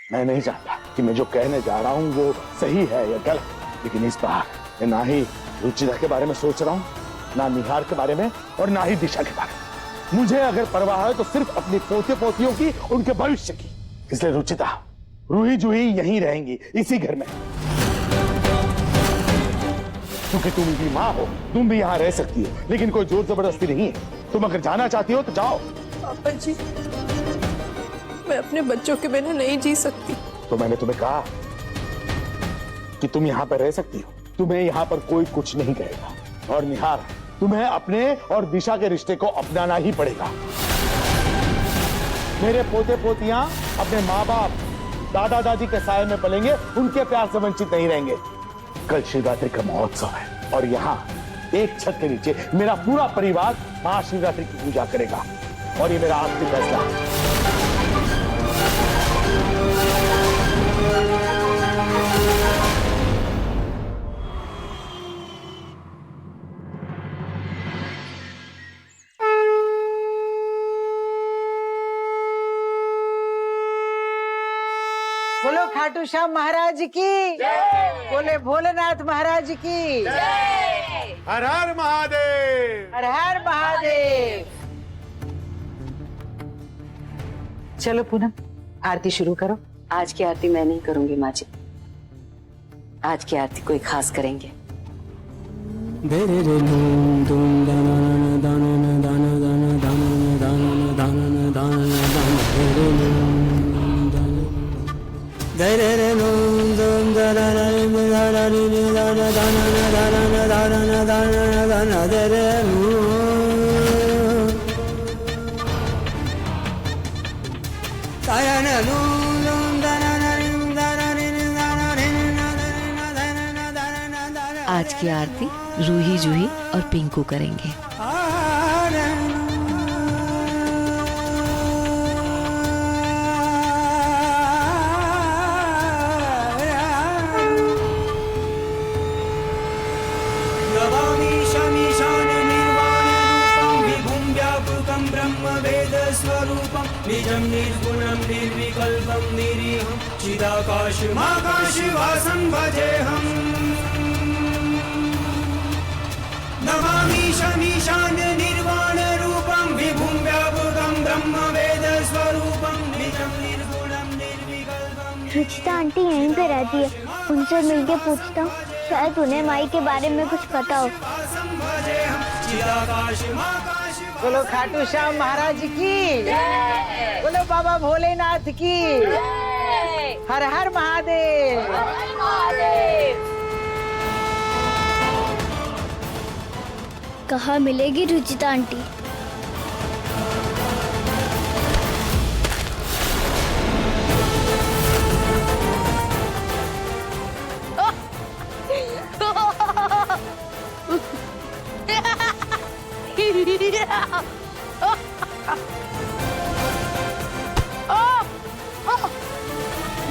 मैं नहीं जानता कि मैं जो कहने जा रहा हूँ वो सही है या गलत, लेकिन इस बार मैं ना ही रुचिता के बारे में सोच रहा हूँ, ना निहार के बारे में, और ना ही दिशा के बारे में। मुझे अगर परवाह है तो सिर्फ अपनी पोते पोतियों की, उनके भविष्य की। इसलिए रुचिता, रूही जूही यहीं रहेंगी, इसी घर में, क्योंकि तुम भी माँ हो, तुम भी यहाँ रह सकती हो, लेकिन कोई जोर जबरदस्ती नहीं है। तुम अगर जाना चाहती हो तो जाओ। पापा जी, मैं अपने बच्चों के बिना नहीं जी सकती। तो मैंने तुम्हें कहा कि तुम यहाँ पर रह सकती हो, तुम्हें यहाँ पर कोई कुछ नहीं कहेगा। और निहार, तुम्हें अपने और दिशा के रिश्ते को अपनाना ही पड़ेगा। मेरे पोते पोतियां अपने माँ बाप, दादा दादी के साए में पलेंगे, उनके प्यार से वंचित नहीं रहेंगे। कल शिवरात्रि का महोत्सव है और यहाँ एक छत के नीचे मेरा पूरा परिवार महाशिवरात्रि की पूजा करेगा, और ये मेरा आखिरी फैसला है। बोलो खाटू श्याम महाराज की, बोले भोलेनाथ महाराज की। हर हर महादेव, हर हर महादेव। चलो पूनम, आरती शुरू करो। आज की आरती मैं नहीं करूंगी माँ जी, आज की आरती कोई खास करेंगे। आज की आरती रूही जूही और पिंकू करेंगे। निजं निर्गुणं निर्विकल्पं निरीहं चिदाकाशमाकाशवासं भजेऽहम्। नमामीशमीशान निर्वाणरूपं विभुं व्यापकं ब्रह्मवेदस्वरूपं निजं निर्गुणं निर्विकल्पं। रुचिता आंटी यहीं पे रहती है, उनसे मिलके पूछता हूँ, शायद उन्हें माई के बारे में कुछ पता हो। बोलो खाटू श्याम महाराज की, बोलो बाबा भोलेनाथ की। हर हर महादेव। कहाँ मिलेगी रुचिता आंटी?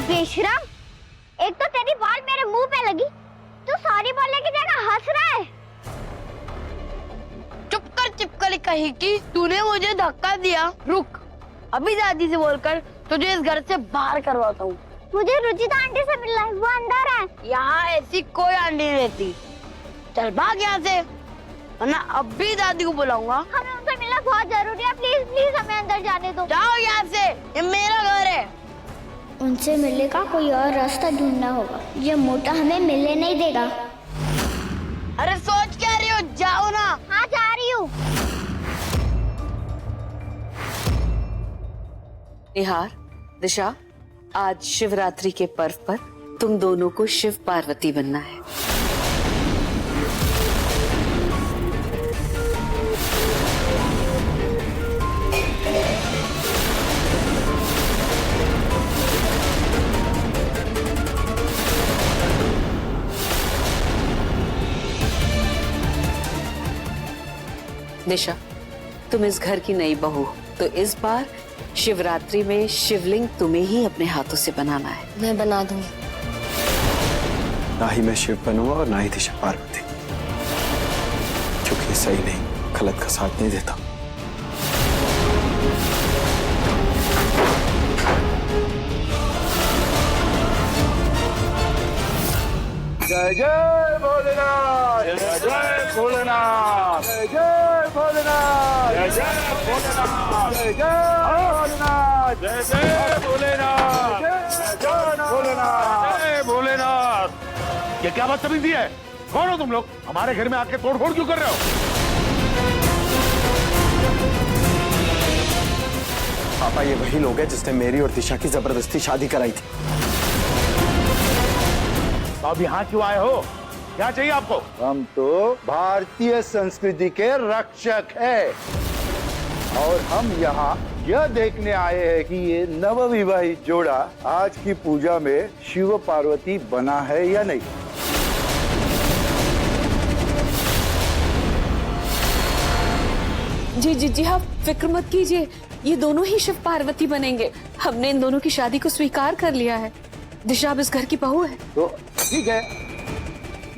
बेशरम, एक तो तेरी बॉल मेरे मुंह पे लगी, तू सॉरी बोलने की जगह हंस रहा है। चुप कर चिपकली कहीं की, तूने मुझे धक्का दिया। रुक, अभी दादी से बोलकर तुझे इस घर से बाहर करवाता हूँ। मुझे रुचिता आंटी से मिलना है, वो अंदर है। यहाँ ऐसी कोई आंटी नहीं रहती, चल भाग यहाँ से, वरना अभी दादी को बुलाऊंगा। हमें उनसे मिलना बहुत जरूरी है, प्लीज प्लीज हमें अंदर जाने दो। जाओ यहाँ से, ये मेरा घर है। उनसे मिलने का कोई और रास्ता ढूंढना होगा, ये मोटा हमें मिलने नहीं देगा। अरे सोच क्या रही हो, जाओ ना। हाँ जा रही हूँ। निहार, दिशा, आज शिवरात्रि के पर्व पर तुम दोनों को शिव पार्वती बनना है। दिशा, तुम इस घर की नई बहू हो, तो इस बार शिवरात्रि में शिवलिंग तुम्हें ही अपने हाथों से बनाना है। मैं बना दूंगी। ना ही मैं शिव बनूंगा और ना ही दिशा पार्वती, क्योंकि ये सही नहीं, गलत का साथ नहीं देता। जय जय भोलेनाथ, जय जय भोलेनाथ, जय जय भोलेनाथ, जय जय भोलेनाथ, जय जय भोलेनाथ, जय जय भोलेनाथ, जय जय भोलेनाथ, जय भोलेनाथ। ये क्या बदतमीजी है? कौन हो तुम लोग? हमारे घर में आके तोड़फोड़ क्यों कर रहे हो? पापा ये वही लोग हैं जिसने मेरी और दिशा की जबरदस्ती शादी कराई थी। तो अब यहाँ क्यों आए हो? क्या चाहिए आपको? हम तो भारतीय संस्कृति के रक्षक हैं और हम यहाँ यह देखने आए हैं कि ये नवविवाहित जोड़ा आज की पूजा में शिव पार्वती बना है या नहीं। जी जी जी हाँ, फिक्र मत कीजिए, ये दोनों ही शिव पार्वती बनेंगे। हमने इन दोनों की शादी को स्वीकार कर लिया है। दिशा अब इस घर की बहू है। तो ठीक है,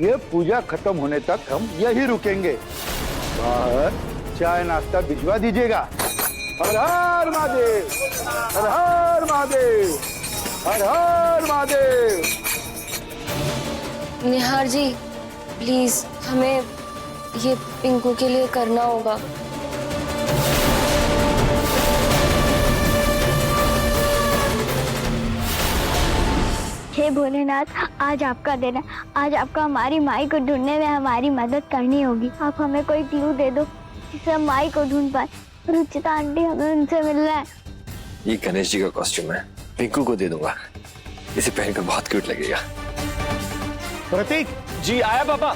ये पूजा खत्म होने तक हम यही रुकेंगे। बाहर चाय नाश्ता भिजवा दीजिएगा। हर हर महादेव, हर हर महादेव, हर हर महादेव। निहार जी प्लीज हमें ये पिंकू के लिए करना होगा। हे भोलेनाथ, आज आपका दिन है। आज आपको हमारी माई को ढूंढने में हमारी मदद करनी होगी। आप हमें कोई क्लू दे दो जिससे हम माई को ढूंढ पाए। रुचिता आंटी, हमें उनसे मिलना है। ये गणेश जी का कॉस्ट्यूम है, पिंकू को दे दूंगा। इसे पहनकर बहुत क्यूट लगेगा। प्रतीक जी आया पापा।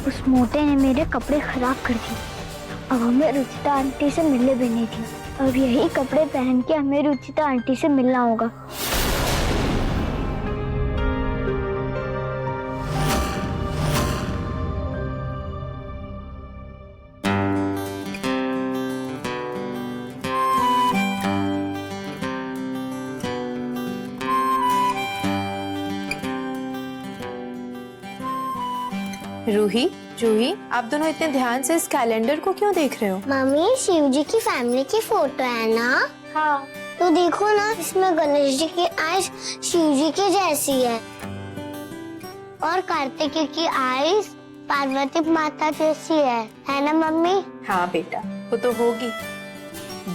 उस मोटे ने मेरे कपड़े खराब कर दिए। अब हमें रुचिता आंटी से मिलने भी नहीं थी। अब यही कपड़े पहन के हमें रुचिता आंटी से मिलना होगा। रूही, जूही, आप दोनों इतने ध्यान से इस कैलेंडर को क्यों देख रहे हो? मम्मी, शिव जी की फैमिली की फोटो है ना? हाँ। तो देखो ना, इसमें गणेश जी की आईज शिव जी की जैसी है और कार्तिकेय की आईज पार्वती माता जैसी है ना मम्मी? हाँ बेटा, वो तो होगी।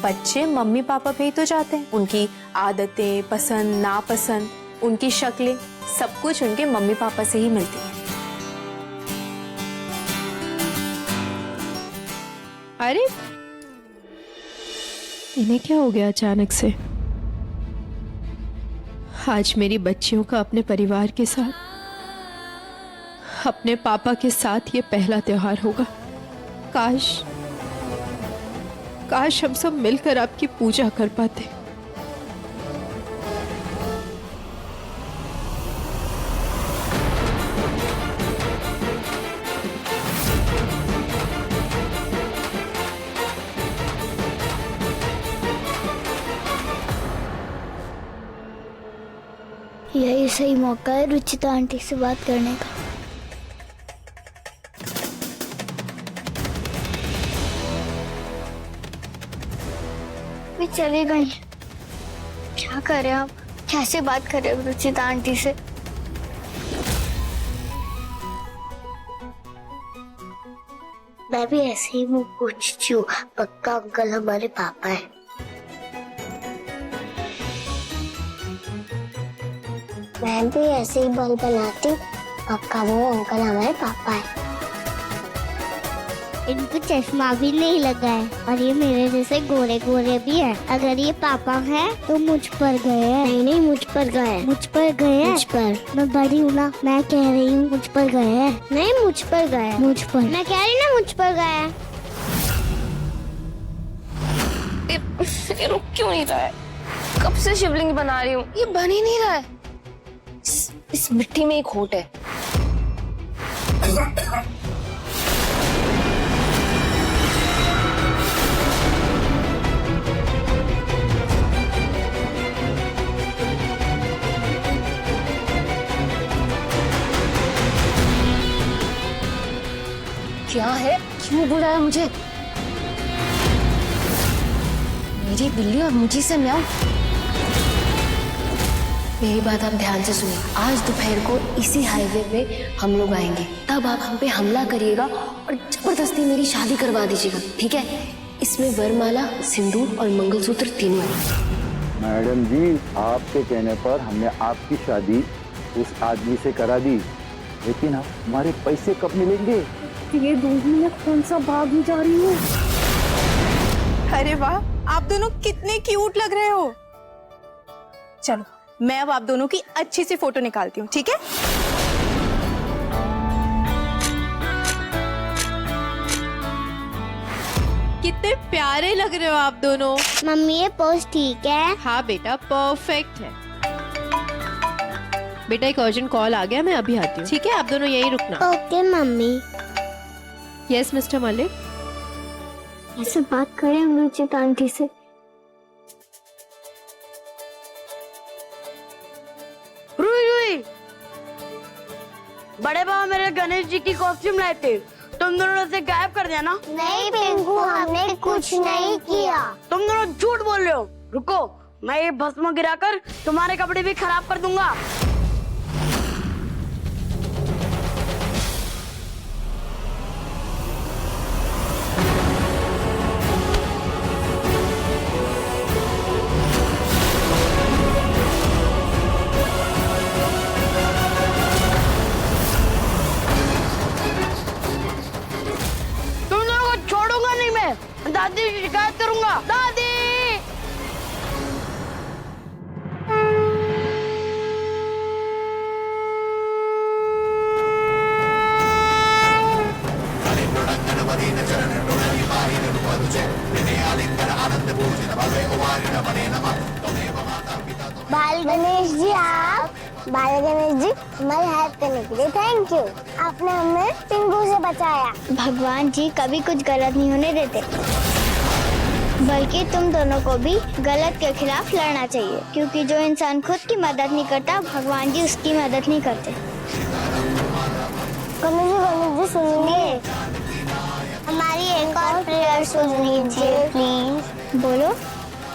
बच्चे मम्मी पापा पे ही तो जाते हैं। उनकी आदतें, पसंद नापसंद, उनकी शक्लें, सब कुछ उनके मम्मी पापा से ही मिलती है। अरे इन्हें क्या हो गया अचानक से? आज मेरी बच्चियों का अपने परिवार के साथ, अपने पापा के साथ ये पहला त्योहार होगा। काश हम सब मिलकर आपकी पूजा कर पाते। यही सही मौका है रुचिता आंटी से बात करने का। वे चली गई। क्या करें अब? कैसे बात करें रुचिता आंटी से? मैं भी ऐसे ही मुंह पूछती हूँ। पक्का अंकल हमारे पापा है। मैं भी ऐसे ही बल बनाती हूँ। पक्का वो अंकल हमारे पापा है। इनको चश्मा भी नहीं लगा है और ये मेरे जैसे गोरे गोरे भी है। अगर ये पापा है तो मुझ पर गए हैं। नहीं, मुझ पर गए। मुझ पर गए। मुझ पर। मैं बड़ी हूँ ना, मैं कह रही हूँ मुझ पर गए हैं। नहीं, मुझ पर गए। मुझ पर। मैं कह रही ना मुझ पर गए। ये रुक क्यों नहीं रहा है? कब से शिवलिंग बना रही हूँ, ये बन ही नहीं रहा है। इस मिट्टी में एक खोट है। क्या है? क्यों बुलाया मुझे? मेरी बिल्ली और मुझे से म्याऊं। मेरी बात आप ध्यान से सुनिए। आज दोपहर को इसी हाईवे पे हम लोग आएंगे, तब आप हम पे हमला करिएगा और जबरदस्ती मेरी शादी करवा दीजिएगा, ठीक है? इसमें वरमाला, सिंदूर और मंगलसूत्र तीनों है। मैडम जी, आपके कहने पर हमने आपकी शादी उस आदमी से करा दी, लेकिन हमारे पैसे कब मिलेंगे? ये दूसरी में कौन सा भाग ही जा रही हूँ? अरे वाह, आप दोनों कितने क्यूट लग रहे हो। चलो मैं अब आप दोनों की अच्छी सी फोटो निकालती हूँ, ठीक है? कितने प्यारे लग रहे हो आप दोनों। मम्मी ये पोज ठीक है? हाँ बेटा, परफेक्ट है। बेटा एक अर्जेंट कॉल आ गया, मैं अभी आती हूँ, ठीक है? आप दोनों यहीं रुकना। Okay mummy. Yes mister Malik. ऐसे बात करें हम रुचिता आंटी से। रुई बड़े बाबा मेरे गणेश जी की कॉस्ट्यूम लाए थे, तुम दोनों से गायब कर दिया ना? नहीं पिंकू, हमने कुछ नहीं किया। तुम दोनों झूठ बोल रहे हो। रुको, मैं ये भस्म गिराकर तुम्हारे कपड़े भी खराब कर दूंगा। दादी की शिकायत करूंगा। दादी! बाल गणेश जी, आप बाल गणेश जी, हमारी हेल्प करने के लिए थैंक यू। आपने हमें पिंकू से बचाया। भगवान जी कभी कुछ गलत नहीं होने देते, बल्कि तुम दोनों को भी गलत के खिलाफ लड़ना चाहिए, क्योंकि जो इंसान खुद की मदद नहीं करता, भगवान जी उसकी मदद नहीं करते। गणेश जी सुनिए, हमारी एक और प्रेयर सुन लीजिए प्लीज। बोलो।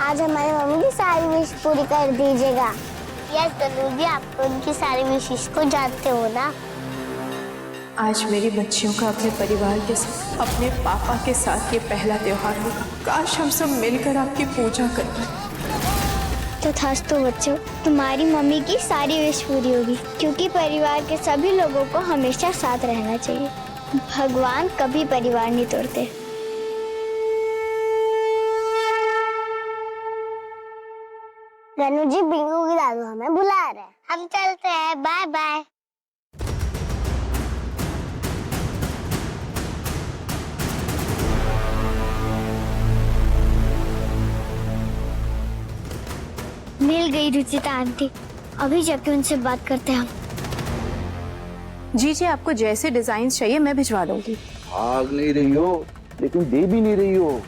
आज हमारी मम्मी की सारी विश पूरी कर दीजिएगा। यस गणेश जी, आप उनकी सारी विशेष को जानते हो ना। आज मेरी बच्चियों का अपने परिवार के साथ, अपने पापा के साथ ये पहला त्योहार होगा। काश हम सब मिलकर आपकी पूजा कर पाएं। तथास्तु बच्चों, तुम्हारी मम्मी की सारी विश पूरी होगी, क्योंकि परिवार के सभी लोगों को हमेशा साथ रहना चाहिए। भगवान कभी परिवार नहीं तोड़ते। गनु जी, बिंगू की दादू हमें बुला रहे हैं, हम चलते हैं। Bye bye. मिल गई रुचिता आंटी, अभी जाके उनसे बात करते हैं हम। जी जी, आपको जैसे डिजाइन चाहिए मैं भिजवा दूंगी। भाग नहीं रही हो, लेकिन दे भी नहीं रही हो।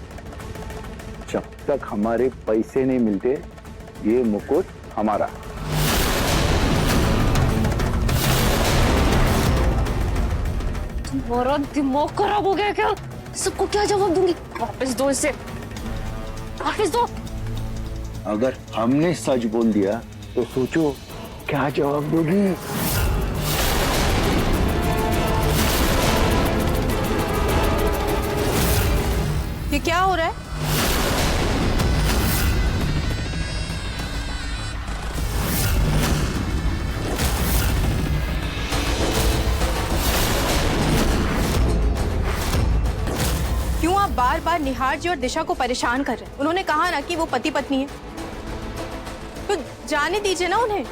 जब तक हमारे पैसे नहीं मिलते, ये मुकुट हमारा। तुम्हारा दिमाग खराब हो गया क्या? सबको क्या जवाब दूंगी? वापस दो इसे, वापस दो। अगर हमने सच बोल दिया तो सोचो क्या जवाब दोगी। ये क्या हो रहा है? क्यों आप बार बार निहार जी और दिशा को परेशान कर रहे हैं? उन्होंने कहा ना कि वो पति पत्नी है, तो जाने दीजिए ना उन्हें।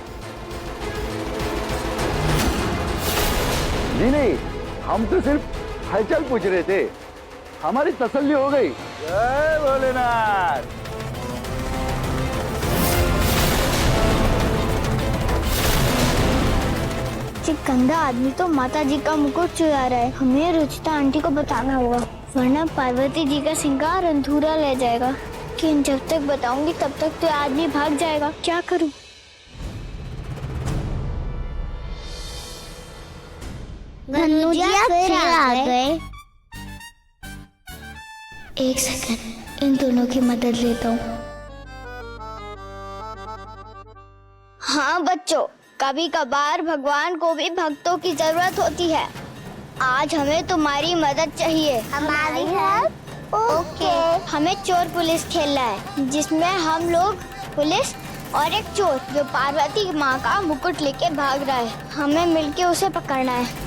नहीं, हम तो सिर्फ हलचल पूछ रहे थे, हमारी तसल्ली हो गई। जय भोलेनाथ। गंदा आदमी तो माता जी का मुकुट चुरा रहा है। हमें रुचिता आंटी को बताना होगा, वरना पार्वती जी का श्रृंगार अधूरा रह जाएगा। कि जब तक बताऊंगी तब तक तो आदमी भाग जाएगा। क्या करूं? धनुजिया फिर आ गए। एक सेकंड, इन दोनों की मदद लेता हूँ। हाँ बच्चों, कभी कभार भगवान को भी भक्तों की जरूरत होती है। आज हमें तुम्हारी मदद चाहिए। हमारी हेल्प? ओके। हमें चोर पुलिस खेलना है, जिसमें हम लोग पुलिस और एक चोर जो पार्वती माँ का मुकुट लेके भाग रहा है, हमें मिलके उसे पकड़ना है।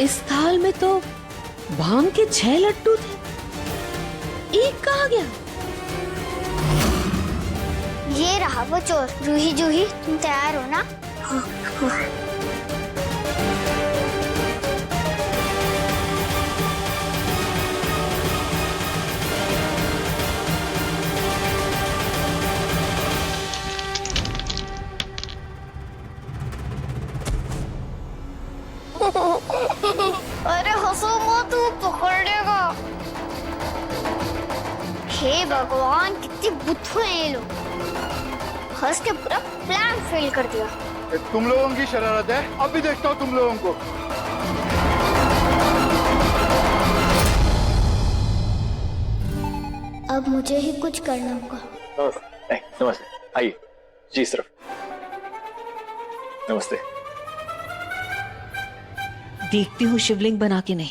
इस थाल में तो भांग के 6 लड्डू थे, एक कहाँ गया? ये रहा वो चोर। जूही जूही, तुम तैयार हो ना? अरे हंसो मत, तू पकड़ लेगा। हे भगवान, कितने बुद्धू हैं ये लोग। हंस के पूरा प्लान फेल कर दिया। तुम लोगों की शरारत है, अब भी देखता हूँ तुम लोगों को। अब मुझे ही कुछ करना होगा। नमस्ते, आइए जी। सिर्फ नमस्ते। देखती हूँ शिवलिंग बना के नहीं।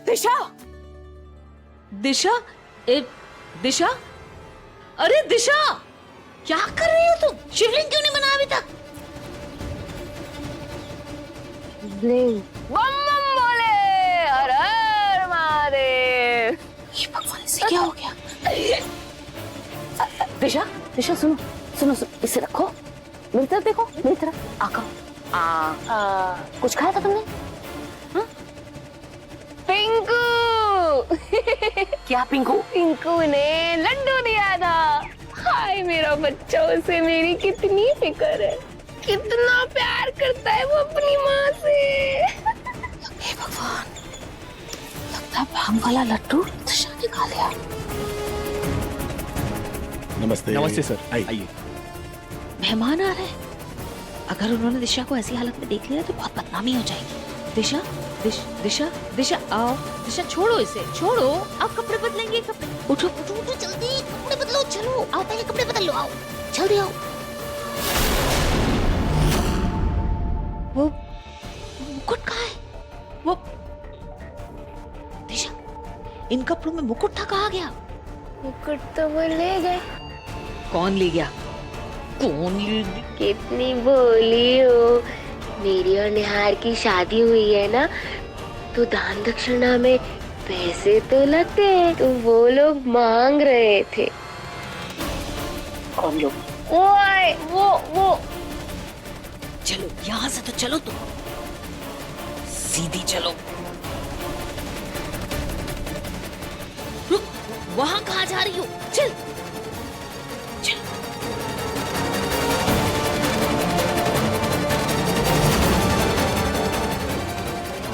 दिशा, दिशा, दिशा, अरे दिशा, क्या कर रही हो तुम? शिवलिंग क्यों नहीं बना अभी तक? बम बम बोले, हर हर महादेव। ये भगवान, इसे क्या हो गया? दिशा, दिशा सुनो, सुनो, सुनो, इसे रखो, मेरी तरफ देखो, मेरी तरफ आका। कुछ खाया था तुमने? हाँ? पिंकू। क्या पिंकू? पिंकू ने लड्डू दिया था। हाय मेरा बच्चा, उसे मेरी कितनी फिक्र है, कितना प्यार करता है वो अपनी माँ से। हे भगवान, लगता है भांग वाला लड्डू दिशा ने खा लिया। नमस्ते। नमस्ते सर, आइए। मेहमान आ रहे हैं। अगर उन्होंने दिशा को ऐसी हालत में देख लिया तो बहुत बदनामी हो जाएगी। दिशा, दिशा, दिशा आओ। दिशा छोड़ो इसे, छोड़ो। आप कपड़े बदलेंगे, कपड़े उठो, उठो, उठो, जल्दी कपड़े बदलो। चलो आओ, पहले कपड़े बदल लो, आओ जल्दी आओ। वो मुकुट कहाँ है? वो दिशा, इन कपड़ों में मुकुट था, कहाँ गया? मुकुट तो वो ले गए। कौन ले गया? कौन ले गया? कितनी भोली हो। मेरी और निहार की शादी हुई है ना, तो दान दक्षिणा में पैसे तो लगते हैं, तो वो लोग मांग रहे थे। कौन लोग? वो चलो यहाँ से तो चलो, तुम सीधी चलो। रुक, वहां कहाँ जा रही हो? चल चल।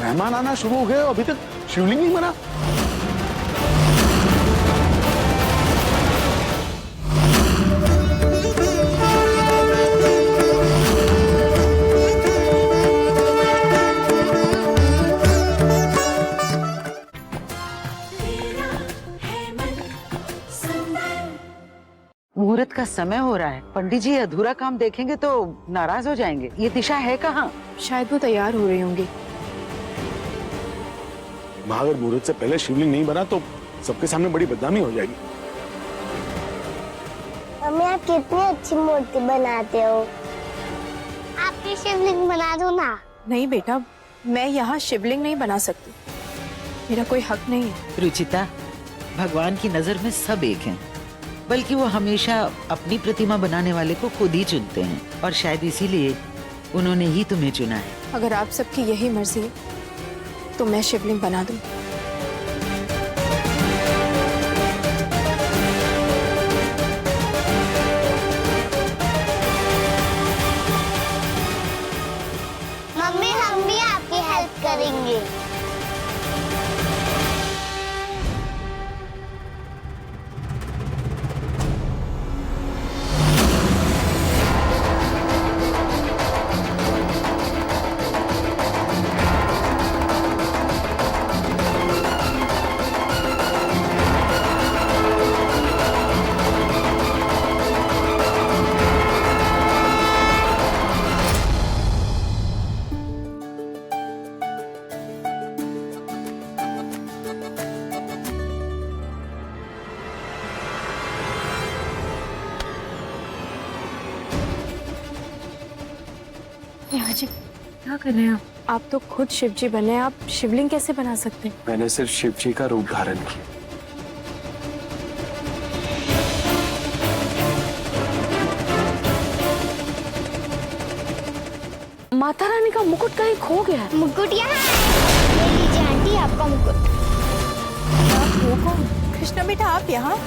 मेहमान आना शुरू हो गए, अभी तक शिवलिंग नहीं बना। मुहूर्त का समय हो रहा है, पंडित जी अधूरा काम देखेंगे तो नाराज हो जाएंगे। ये दिशा है कहाँ? शायद वो तैयार हो रही होंगी। माँ, अगर मुहूर्त से पहले शिवलिंग नहीं बना तो सबके सामने बड़ी बदनामी हो जाएगी। मम्मी, आप कितनी अच्छी मूर्ति बनाते हो। आप भी शिवलिंग बना दो ना। नहीं बेटा, मैं यहाँ शिवलिंग नहीं बना सकती, मेरा कोई हक नहीं है। रुचिता, भगवान की नजर में सब एक हैं, बल्कि वो हमेशा अपनी प्रतिमा बनाने वाले को खुद ही चुनते हैं, और शायद इसीलिए उन्होंने ही तुम्हें चुना है। अगर आप सबकी यही मर्जी है तो मैं शिवलिंग बना दूं। मम्मी हम भी आपकी हेल्प करेंगे। जी क्या कर रहे हैं आप तो खुद शिव जी बने, आप शिवलिंग कैसे बना सकते हैं? मैंने सिर्फ शिव जी का रूप धारण किया। माता रानी का मुकुट कहीं खो गया है। मुकुट यहाँ है। ये लीजिए आंटी आपका मुकुट। आप वो कौन? कृष्णा बेटा आप यहाँ?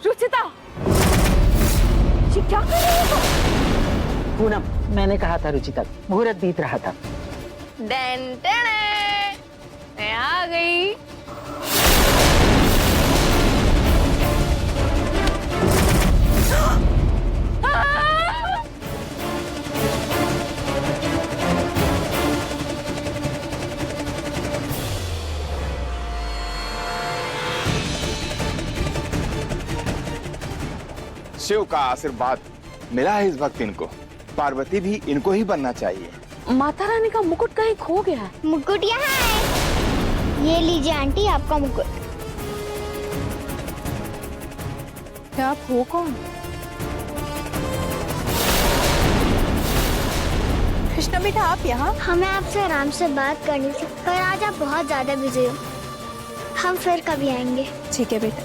रुचिता, ये क्या कर रही हो? पूनम, मैंने कहा था रुचिता, मुहूर्त बीत रहा था। मैं आ गई। शिव का आशीर्वाद मिला है इस वक्त इनको। पार्वती भी इनको ही बनना चाहिए। माता रानी का मुकुट कहीं खो गया है। मुकुट यहाँ है। ये लीजिए आंटी आपका मुकुट। क्या आप हो कौन? कृष्णा बेटा आप यहाँ? हमें आपसे आराम से बात करनी थी, पर आज आप बहुत ज्यादा बिजी हो। हम फिर कभी आएंगे। ठीक है बेटा।